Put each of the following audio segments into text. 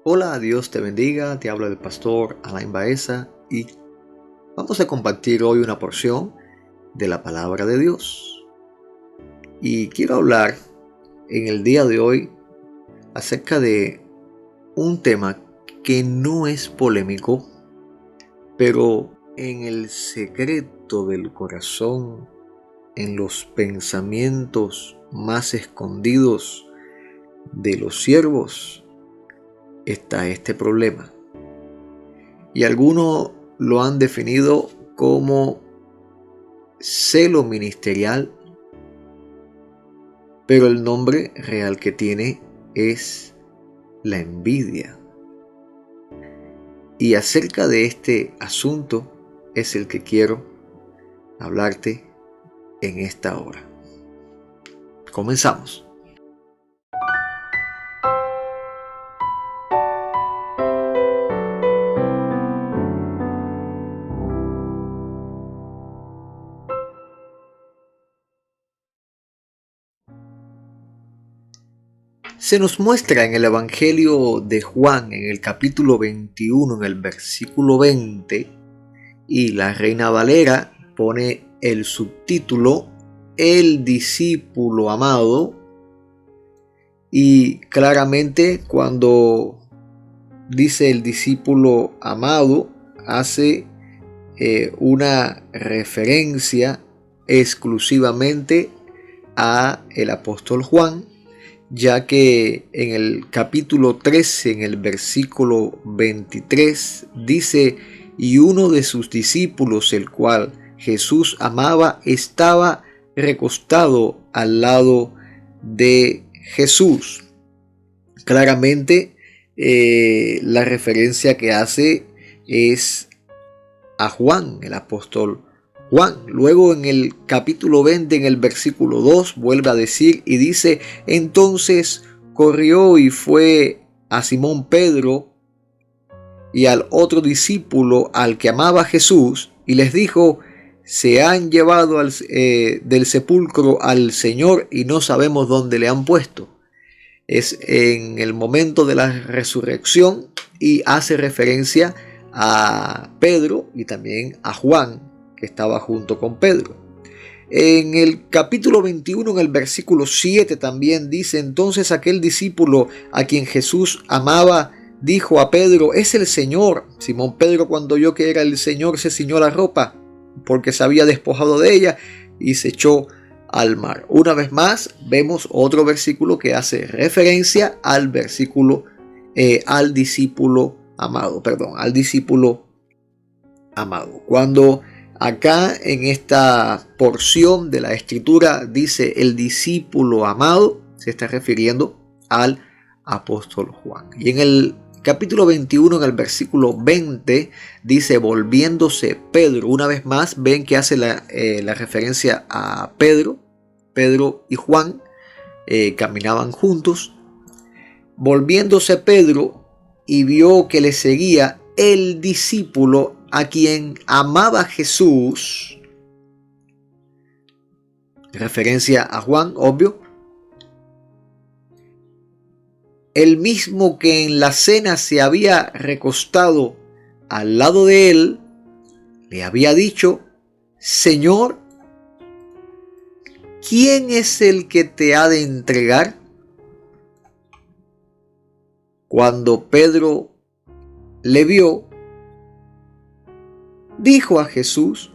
Hola, Dios te bendiga, te habla el pastor Alain Baeza y vamos a compartir hoy una porción de la palabra de Dios. Y quiero hablar en el día de hoy acerca de un tema que no es polémico, pero en el secreto del corazón, en los pensamientos más escondidos de los siervos, está este problema. Y algunos lo han definido como celo ministerial, pero el nombre real que tiene es la envidia. Y acerca de este asunto es el que quiero hablarte en esta hora. Comenzamos. Se nos muestra en el Evangelio de Juan, en el capítulo 21, en el versículo 20, y la Reina Valera pone el subtítulo El discípulo amado, y claramente cuando dice el discípulo amado, hace una referencia exclusivamente a el apóstol Juan, ya que en el capítulo 13, en el versículo 23, dice: y uno de sus discípulos, el cual Jesús amaba, estaba recostado al lado de Jesús. Claramente la referencia que hace es a Juan, el apóstol Juan. Luego en el capítulo 20, en el versículo 2, vuelve a decir y dice: entonces corrió y fue a Simón Pedro y al otro discípulo al que amaba Jesús, y les dijo: se han llevado del sepulcro al Señor y no sabemos dónde le han puesto. Es en el momento de la resurrección y hace referencia a Pedro y también a Juan, que estaba junto con Pedro. En el capítulo 21, en el versículo 7, también dice: entonces aquel discípulo a quien Jesús amaba dijo a Pedro: es el Señor. Simón Pedro, cuando oyó que era el Señor, se ciñó la ropa, porque se había despojado de ella, y se echó al mar. Una vez más vemos otro versículo que hace referencia al versículo al discípulo amado. Cuando acá en esta porción de la escritura dice el discípulo amado, se está refiriendo al apóstol Juan. Y en el capítulo 21, en el versículo 20, dice: volviéndose Pedro. Una vez más ven que hace la referencia a Pedro. Pedro y Juan caminaban juntos. Volviéndose Pedro y vio que le seguía el discípulo a quien amaba Jesús, referencia a Juan, obvio, el mismo que en la cena se había recostado al lado de él, le había dicho: Señor, ¿quién es el que te ha de entregar? Cuando Pedro le vio, dijo a Jesús: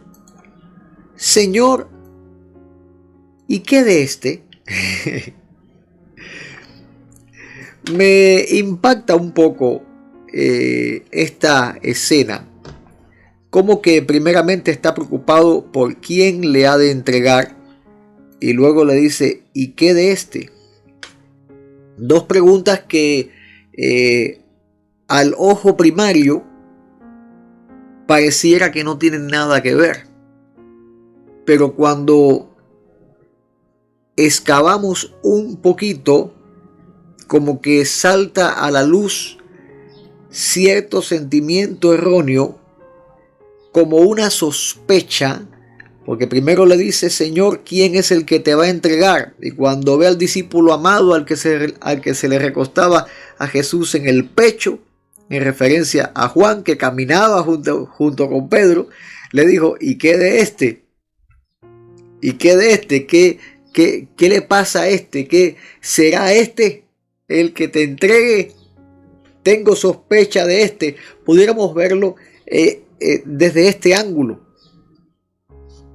Señor, ¿y qué de este? Me impacta un poco esta escena, como que primeramente está preocupado por quién le ha de entregar, y luego le dice: ¿y qué de este? Dos preguntas que al ojo primario pareciera que no tienen nada que ver, pero cuando excavamos un poquito, como que salta a la luz cierto sentimiento erróneo, como una sospecha Porque primero le dice: Señor, ¿quién es el que te va a entregar? Y cuando ve al discípulo amado al que se le recostaba a Jesús en el pecho, en referencia a Juan, que caminaba junto con Pedro, le dijo: ¿y qué de este? ¿Y qué de este? ¿Qué le pasa a este? ¿Qué será este el que te entregue? Tengo sospecha de este. Pudiéramos verlo desde este ángulo.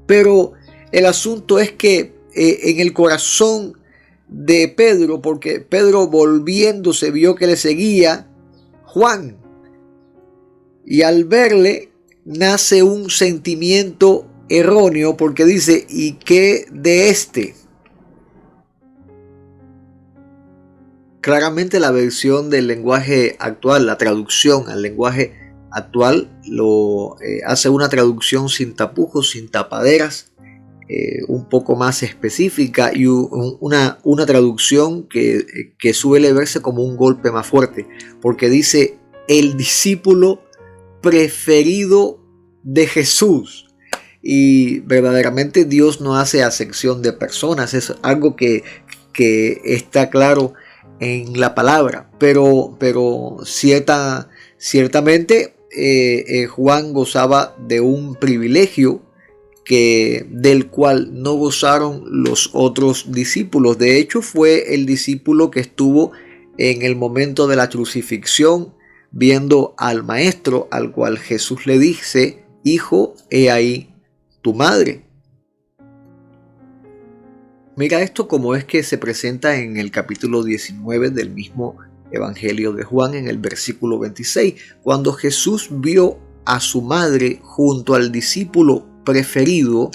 Pero el asunto es que en el corazón de Pedro, porque Pedro volviéndose vio que le seguía Juan, y al verle nace un sentimiento erróneo, porque dice: ¿y qué de este? Claramente la versión del lenguaje actual, la traducción al lenguaje actual, lo hace una traducción sin tapujos, sin tapaderas, un poco más específica, y una traducción que suele verse como un golpe más fuerte, porque dice: el discípulo preferido de Jesús. Y verdaderamente Dios no hace acepción de personas, es algo que está claro en la palabra, pero ciertamente Juan gozaba de un privilegio del cual no gozaron los otros discípulos. De hecho, fue el discípulo que estuvo en el momento de la crucifixión viendo al maestro, al cual Jesús le dice: hijo, he ahí tu madre. Mira esto como es que se presenta en el capítulo 19 del mismo Evangelio de Juan, en el versículo 26. Cuando Jesús vio a su madre junto al discípulo preferido,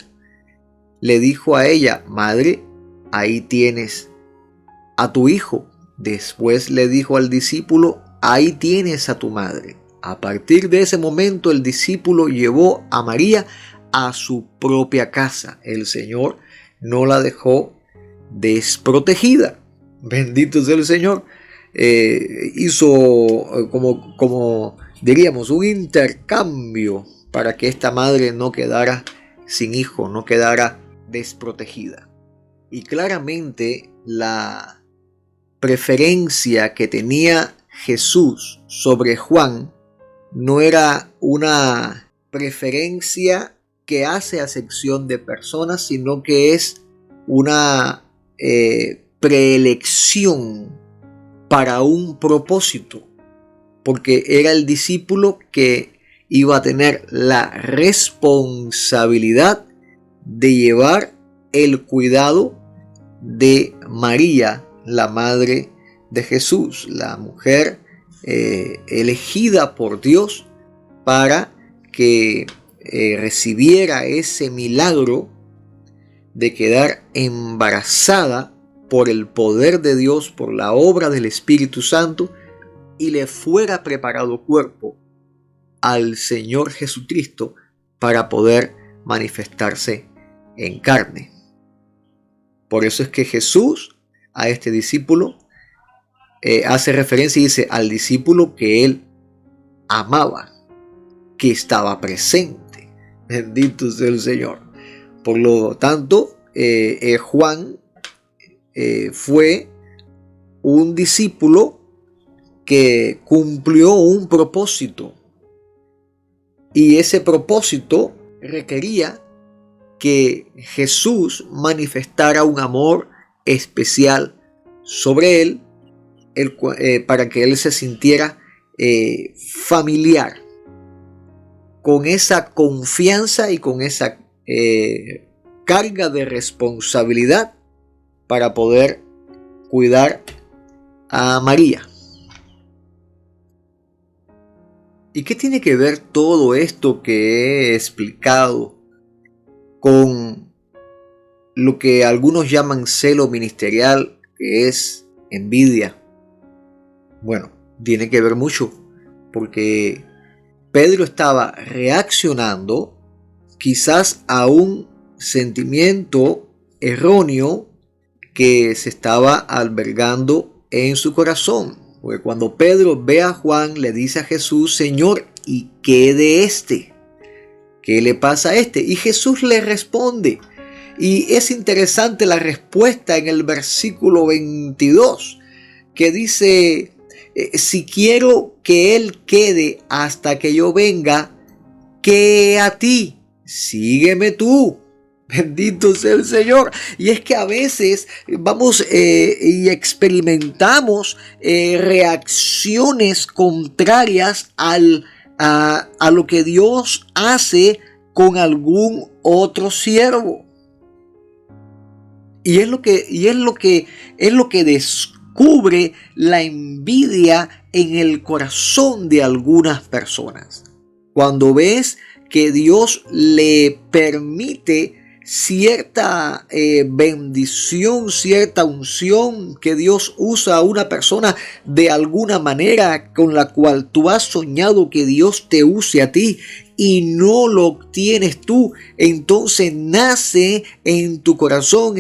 le dijo a ella: madre, ahí tienes a tu hijo. Después le dijo al discípulo: ahí tienes a tu madre. A partir de ese momento, el discípulo llevó a María a su propia casa. El Señor no la dejó desprotegida. Bendito sea el Señor. Hizo como diríamos, un intercambio para que esta madre no quedara sin hijo, no quedara desprotegida. Y claramente la preferencia que tenía Jesús sobre Juan no era una preferencia que hace acepción de personas, sino que es una preelección para un propósito, porque era el discípulo que iba a tener la responsabilidad de llevar el cuidado de María, la madre de Jesús, la mujer elegida por Dios para que recibiera ese milagro de quedar embarazada por el poder de Dios, por la obra del Espíritu Santo, y le fuera preparado cuerpo al Señor Jesucristo para poder manifestarse en carne. Por eso es que Jesús a este discípulo hace referencia y dice: al discípulo que él amaba, que estaba presente. Bendito sea el Señor. Por lo tanto, Juan fue un discípulo que cumplió un propósito, y ese propósito requería que Jesús manifestara un amor especial sobre él, para que él se sintiera familiar, con esa confianza y con esa carga de responsabilidad para poder cuidar a María. ¿Y qué tiene que ver todo esto que he explicado con lo que algunos llaman celo ministerial, que es envidia? Bueno, tiene que ver mucho, porque Pedro estaba reaccionando quizás a un sentimiento erróneo que se estaba albergando en su corazón. Porque cuando Pedro ve a Juan, le dice a Jesús: Señor, ¿y qué de este? ¿qué le pasa a este? Y Jesús le responde. Y es interesante la respuesta en el versículo 22, que dice, si quiero que él quede hasta que yo venga, ¿qué a ti? Sígueme tú. Bendito sea el Señor. Y es que a veces vamos y experimentamos reacciones contrarias a lo que Dios hace con algún otro siervo. Y es lo que descubre la envidia en el corazón de algunas personas. Cuando ves que Dios le permite cierta bendición, cierta unción, que Dios usa a una persona de alguna manera con la cual tú has soñado que Dios te use a ti y no lo obtienes tú, entonces nace en tu corazón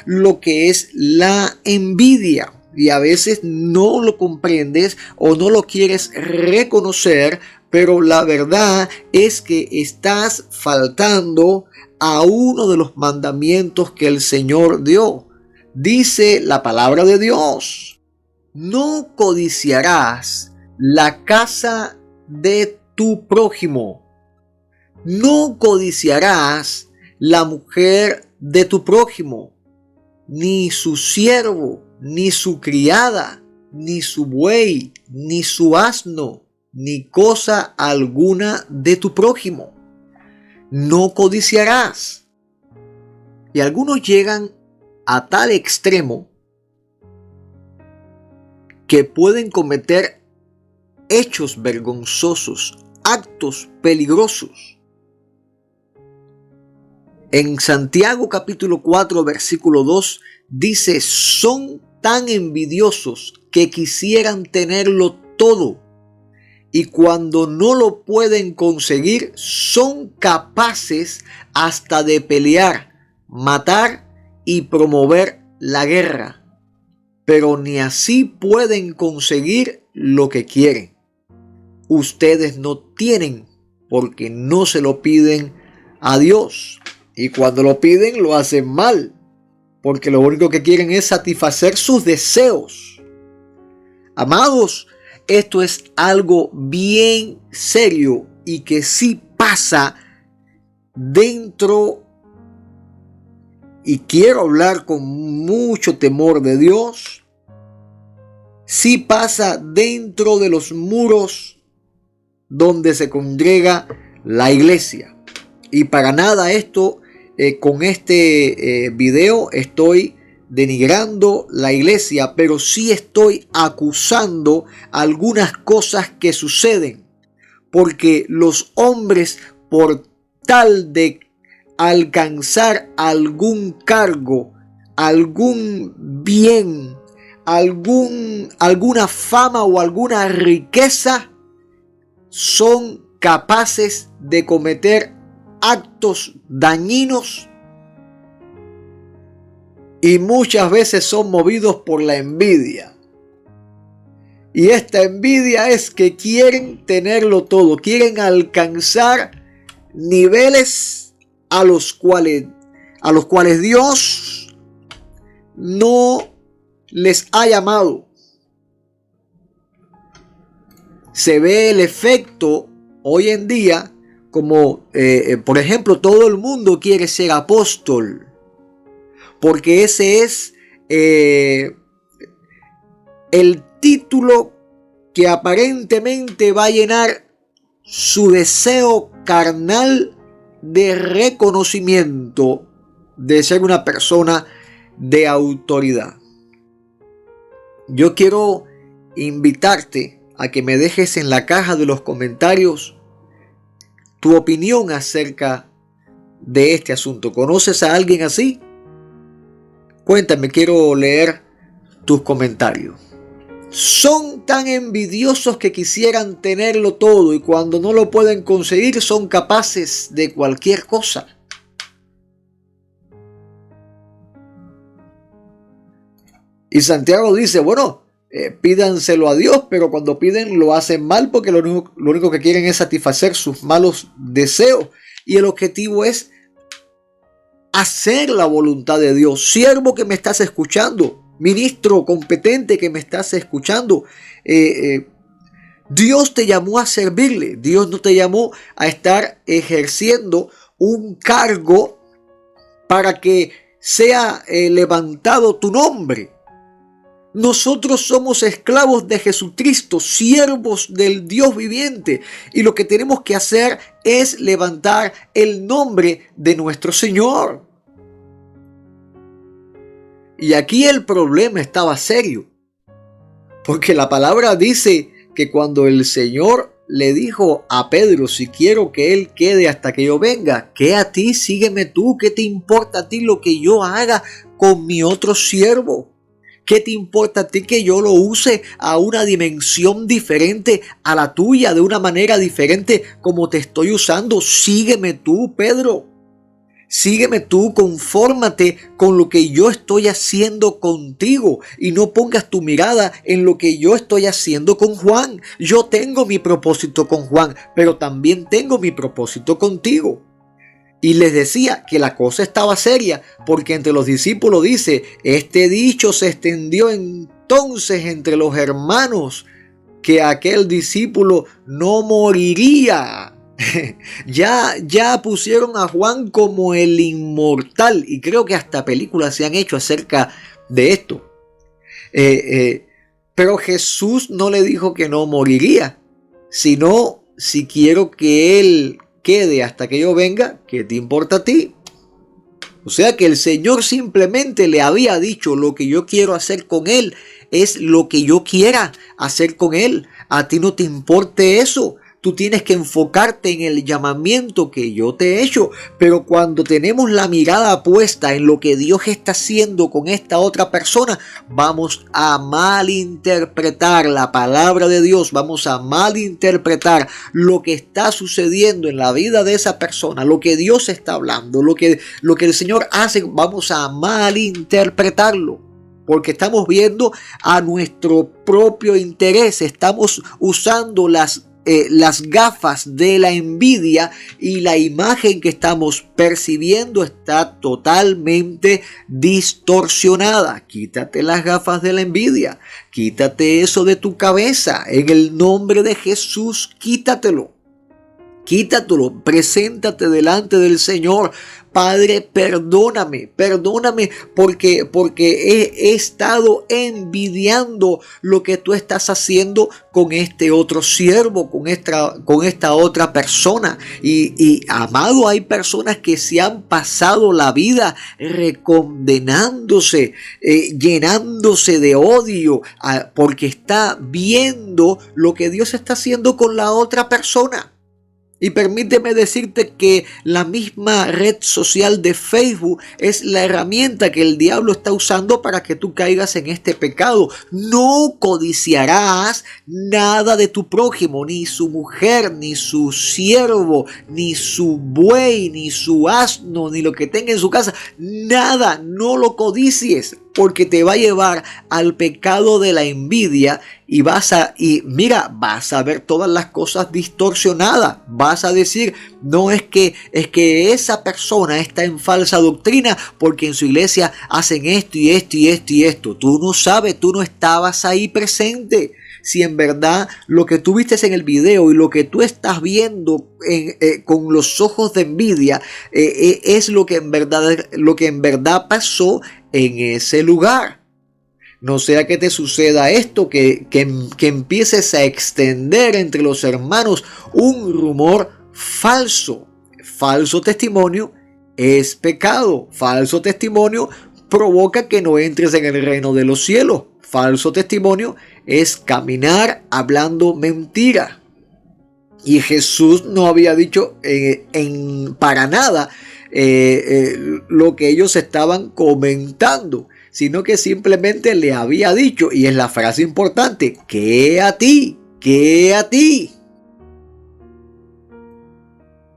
lo que es la envidia. Y a veces no lo comprendes o no lo quieres reconocer, pero la verdad es que estás faltando a uno de los mandamientos que el Señor dio. Dice la palabra de Dios: no codiciarás la casa de tu prójimo. No codiciarás la mujer de tu prójimo, ni su siervo, ni su criada, ni su buey, ni su asno, ni cosa alguna de tu prójimo. No codiciarás. Y algunos llegan a tal extremo que pueden cometer hechos vergonzosos, actos peligrosos. En Santiago capítulo 4 versículo 2 dice: son tan envidiosos que quisieran tenerlo todo, y cuando no lo pueden conseguir son capaces hasta de pelear, matar y promover la guerra, pero ni así pueden conseguir lo que quieren. Ustedes no tienen porque no se lo piden a Dios, y cuando lo piden lo hacen mal, porque lo único que quieren es satisfacer sus deseos. Amados, esto es algo bien serio y que sí pasa dentro, y quiero hablar con mucho temor de Dios, sí pasa dentro de los muros donde se congrega la iglesia. Y para nada esto, con este video estoy denigrando la iglesia, pero sí estoy acusando algunas cosas que suceden, porque los hombres, por tal de alcanzar algún cargo, algún bien, alguna fama o alguna riqueza, son capaces de cometer actos dañinos, y muchas veces son movidos por la envidia. Y esta envidia es que quieren tenerlo todo, quieren alcanzar niveles a los cuales Dios no les ha llamado. Se ve el efecto hoy en día, como por ejemplo, todo el mundo quiere ser apóstol, porque ese es el título que aparentemente va a llenar su deseo carnal de reconocimiento, de ser una persona de autoridad. Yo quiero invitarte a que me dejes en la caja de los comentarios tu opinión acerca de este asunto. ¿Conoces a alguien así? Cuéntame, quiero leer tus comentarios. Son tan envidiosos que quisieran tenerlo todo, y cuando no lo pueden conseguir son capaces de cualquier cosa. Y Santiago dice, bueno, pídanselo a Dios, pero cuando piden lo hacen mal porque lo único que quieren es satisfacer sus malos deseos. Y el objetivo es hacer la voluntad de Dios. Siervo que me estás escuchando, ministro competente que me estás escuchando, Dios te llamó a servirle. Dios no te llamó a estar ejerciendo un cargo para que sea levantado tu nombre. Nosotros somos esclavos de Jesucristo, siervos del Dios viviente, y lo que tenemos que hacer es levantar el nombre de nuestro Señor. Y aquí el problema estaba serio, porque la palabra dice que cuando el Señor le dijo a Pedro, si quiero que él quede hasta que yo venga, ¿qué a ti? Sígueme tú, ¿qué te importa a ti lo que yo haga con mi otro siervo? ¿Qué te importa a ti que yo lo use a una dimensión diferente a la tuya, de una manera diferente como te estoy usando? Sígueme tú, Pedro. Sígueme tú, confórmate con lo que yo estoy haciendo contigo y no pongas tu mirada en lo que yo estoy haciendo con Juan. Yo tengo mi propósito con Juan, pero también tengo mi propósito contigo. Y les decía que la cosa estaba seria, porque entre los discípulos dice, este dicho se extendió entonces entre los hermanos, que aquel discípulo no moriría. Ya pusieron a Juan como el inmortal, y creo que hasta películas se han hecho acerca de esto. Pero Jesús no le dijo que no moriría, sino si quiero que él quede hasta que yo venga, ¿qué te importa a ti? O sea que el Señor simplemente le había dicho, lo que yo quiero hacer con él es lo que yo quiera hacer con él. A ti no te importe eso. Tú tienes que enfocarte en el llamamiento que yo te he hecho. Pero cuando tenemos la mirada puesta en lo que Dios está haciendo con esta otra persona, vamos a malinterpretar la palabra de Dios. Vamos a malinterpretar lo que está sucediendo en la vida de esa persona, lo que Dios está hablando, lo que el Señor hace. Vamos a malinterpretarlo, porque estamos viendo a nuestro propio interés. Estamos usando las gafas de la envidia, y la imagen que estamos percibiendo está totalmente distorsionada. Quítate las gafas de la envidia, quítate eso de tu cabeza, en el nombre de Jesús, quítatelo. Quítatelo, preséntate delante del Señor. Padre, perdóname porque he estado envidiando lo que tú estás haciendo con este otro siervo, con esta otra persona. Y amado, hay personas que se han pasado la vida recondenándose, llenándose de odio, porque está viendo lo que Dios está haciendo con la otra persona. Y permíteme decirte que la misma red social de Facebook es la herramienta que el diablo está usando para que tú caigas en este pecado. No codiciarás nada de tu prójimo, ni su mujer, ni su siervo, ni su buey, ni su asno, ni lo que tenga en su casa. Nada, no lo codicies, porque te va a llevar al pecado de la envidia y vas a ver todas las cosas distorsionadas. Vas a decir, no es que esa persona está en falsa doctrina porque en su iglesia hacen esto y esto y esto y esto. Tú no sabes, tú no estabas ahí presente. Si en verdad lo que tú viste en el video y lo que tú estás viendo con los ojos de envidia es lo que en verdad pasó en ese lugar. No sea que te suceda esto, que empieces a extender entre los hermanos un rumor falso. Falso testimonio es pecado. Falso testimonio provoca que no entres en el reino de los cielos. Falso testimonio es caminar hablando mentira. Y Jesús no había dicho para nada lo que ellos estaban comentando, sino que simplemente le había dicho, y es la frase importante, ¿qué a ti? ¿Qué a ti?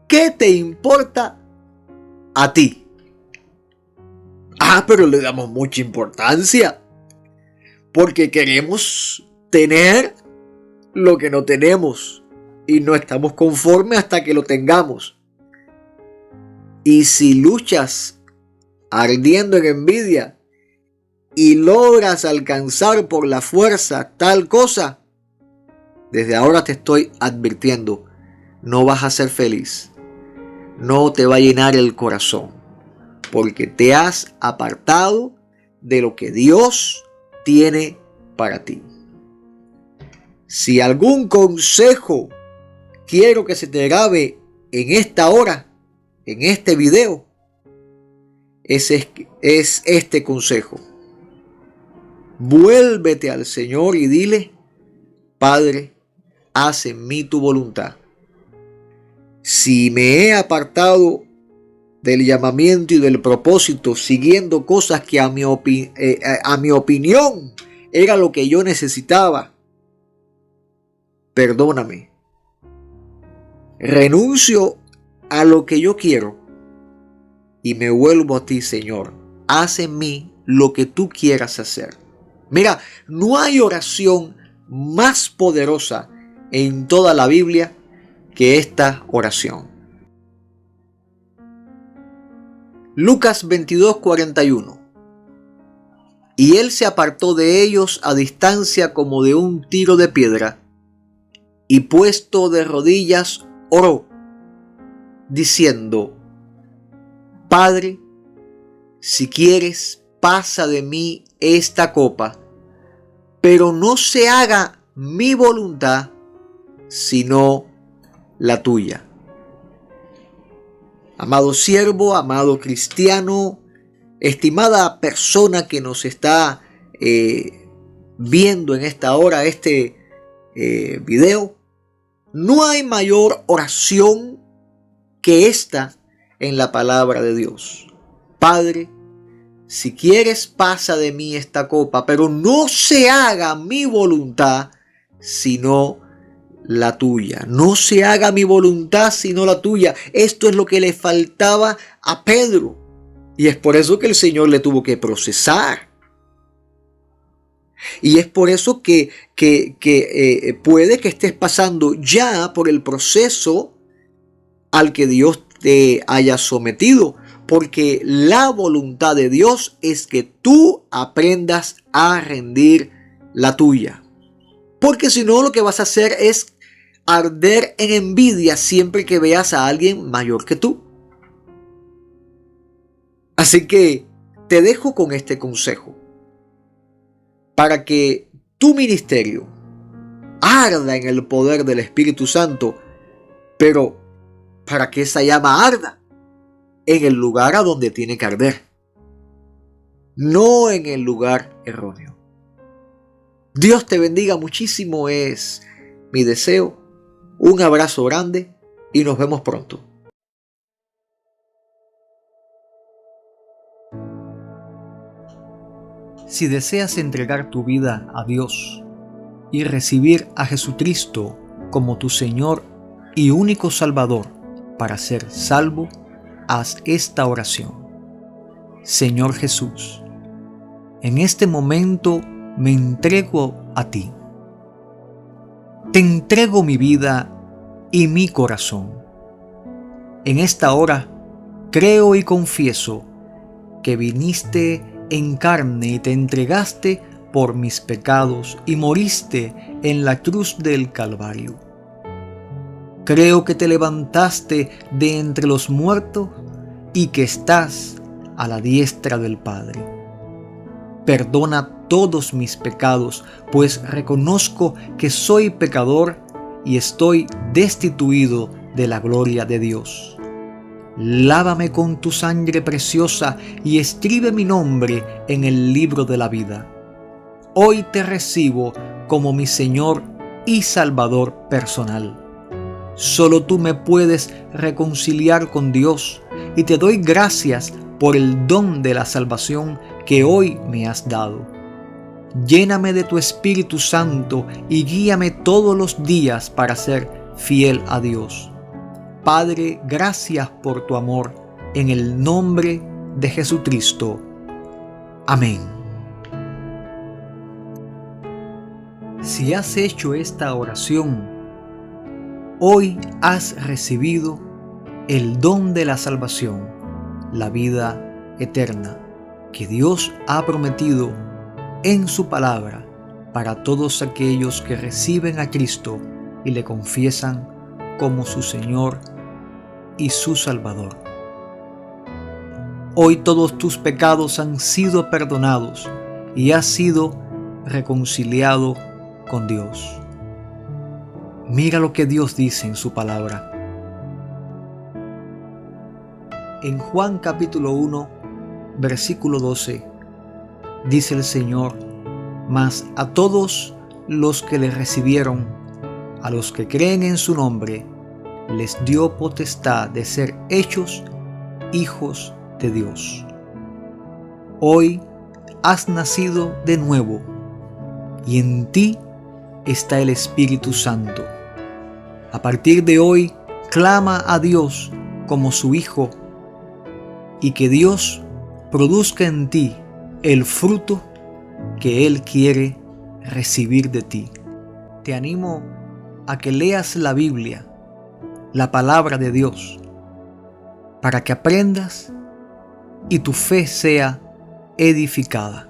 ¿Qué te importa a ti? Pero le damos mucha importancia. porque queremos tener lo que no tenemos y no estamos conformes hasta que lo tengamos. Y si luchas ardiendo en envidia y logras alcanzar por la fuerza tal cosa, desde ahora te estoy advirtiendo, no vas a ser feliz, no te va a llenar el corazón, porque te has apartado de lo que Dios tiene para ti. Si algún consejo quiero que se te grabe en esta hora, en este video, es este consejo. Vuélvete al Señor y dile: Padre, haz en mí tu voluntad. Si me he apartado del llamamiento y del propósito, siguiendo cosas que a mi opinión era lo que yo necesitaba, perdóname. Renuncio a lo que yo quiero y me vuelvo a ti, Señor. Haz en mí lo que tú quieras hacer. Mira, no hay oración más poderosa en toda la Biblia que esta oración. Lucas 22:41. Y él se apartó de ellos a distancia como de un tiro de piedra, y puesto de rodillas oró, diciendo: Padre, si quieres, pasa de mí esta copa, pero no se haga mi voluntad, sino la tuya. Amado siervo, amado cristiano, estimada persona que nos está viendo en esta hora este video, no hay mayor oración que esta en la palabra de Dios. Padre, si quieres, pasa de mí esta copa, pero no se haga mi voluntad, sino la tuya. No se haga mi voluntad, sino la tuya. Esto es lo que le faltaba a Pedro. Y es por eso que el Señor le tuvo que procesar. Y es por eso que puede que estés pasando ya por el proceso al que Dios te haya sometido. Porque la voluntad de Dios es que tú aprendas a rendir la tuya. Porque si no, lo que vas a hacer es arder en envidia siempre que veas a alguien mayor que tú. Así que te dejo con este consejo para que tu ministerio arda en el poder del Espíritu Santo, pero para que esa llama arda en el lugar a donde tiene que arder, no en el lugar erróneo. Dios te bendiga muchísimo, es mi deseo. Un abrazo grande y nos vemos pronto. Si deseas entregar tu vida a Dios y recibir a Jesucristo como tu Señor y único Salvador para ser salvo, haz esta oración. Señor Jesús, en este momento me entrego a ti. Te entrego mi vida y mi corazón. En esta hora creo y confieso que viniste en carne y te entregaste por mis pecados y moriste en la cruz del Calvario. Creo que te levantaste de entre los muertos y que estás a la diestra del Padre. Perdona todos mis pecados, pues reconozco que soy pecador y estoy destituido de la gloria de Dios. Lávame con tu sangre preciosa y escribe mi nombre en el libro de la vida. Hoy te recibo como mi Señor y Salvador personal. Solo tú me puedes reconciliar con Dios y te doy gracias por el don de la salvación que hoy me has dado. Lléname de tu Espíritu Santo y guíame todos los días para ser fiel a Dios. Padre, gracias por tu amor, en el nombre de Jesucristo. Amén. Si has hecho esta oración, hoy has recibido el don de la salvación, la vida eterna, que Dios ha prometido en su palabra para todos aquellos que reciben a Cristo y le confiesan como su Señor y su Salvador. Hoy todos tus pecados han sido perdonados y has sido reconciliado con Dios. Mira lo que Dios dice en su palabra. En Juan capítulo 1, versículo 12, dice el Señor: mas a todos los que le recibieron, a los que creen en su nombre, les dio potestad de ser hechos hijos de Dios. Hoy has nacido de nuevo y en ti está el Espíritu Santo. A partir de hoy, clama a Dios como su Hijo y que Dios produzca en ti el fruto que Él quiere recibir de ti. Te animo a que leas la Biblia, la palabra de Dios, para que aprendas y tu fe sea edificada.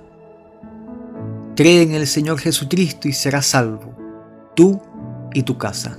Cree en el Señor Jesucristo y serás salvo, tú y tu casa.